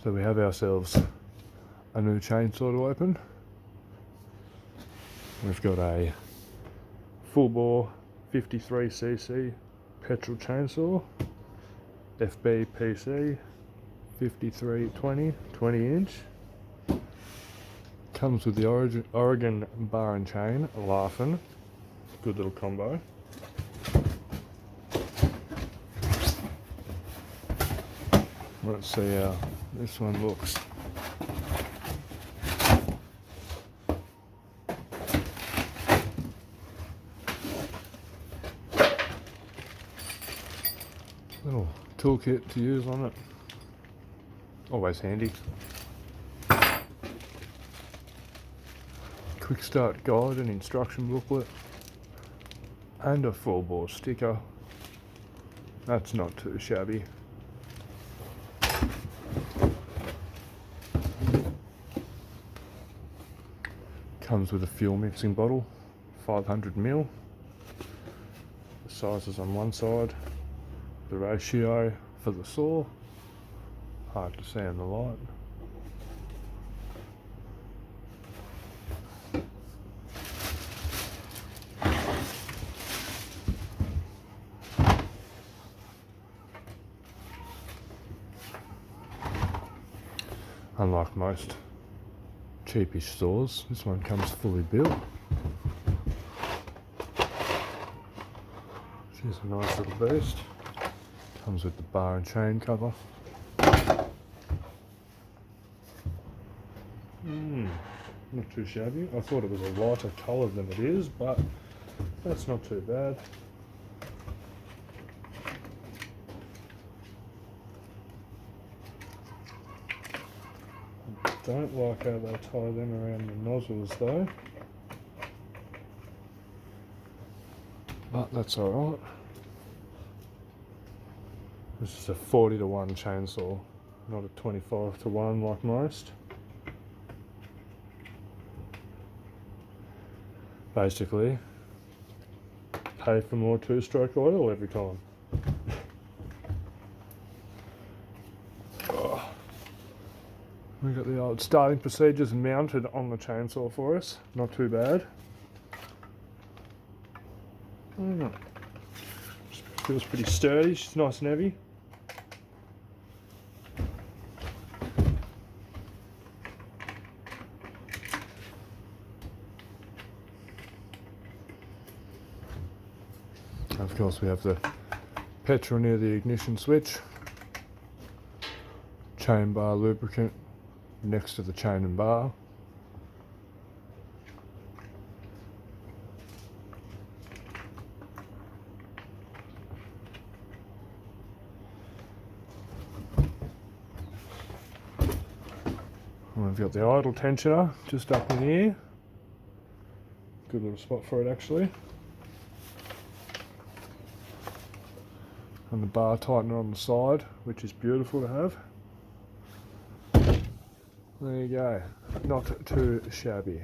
So we have ourselves a new chainsaw to open. We've got a full bore 53cc petrol chainsaw, FBPC5320, 20-inch. Comes with the Oregon bar and chain, laughing. Good little combo. Let's see how this one looks. Little toolkit to use on it. Always handy. Quick start guide and instruction booklet. And a full bore sticker. That's not too shabby. Comes with a fuel mixing bottle, 500ml. The sizes on one side, the ratio for the saw, hard to see in the light. Unlike most cheapish saws, this one comes fully built. She's a nice little beast. Comes with the bar and chain cover. Not too shabby. I thought it was a lighter colour than it is, but that's not too bad. Don't like how they tie them around the nozzles though, but that's alright. This is a 40-to-1 chainsaw, not a 25-to-1 like most. Basically, pay for more two-stroke oil every time. We've got the old starting procedures mounted on the chainsaw for us. Not too bad. Feels pretty sturdy. She's nice and heavy. Of course, we have the petrol near the ignition switch. Chain bar lubricant next to the chain and bar. And we've got the idle tensioner just up in here. Good little spot for it actually. And the bar tightener on the side, which is beautiful to have. There you go, not too shabby.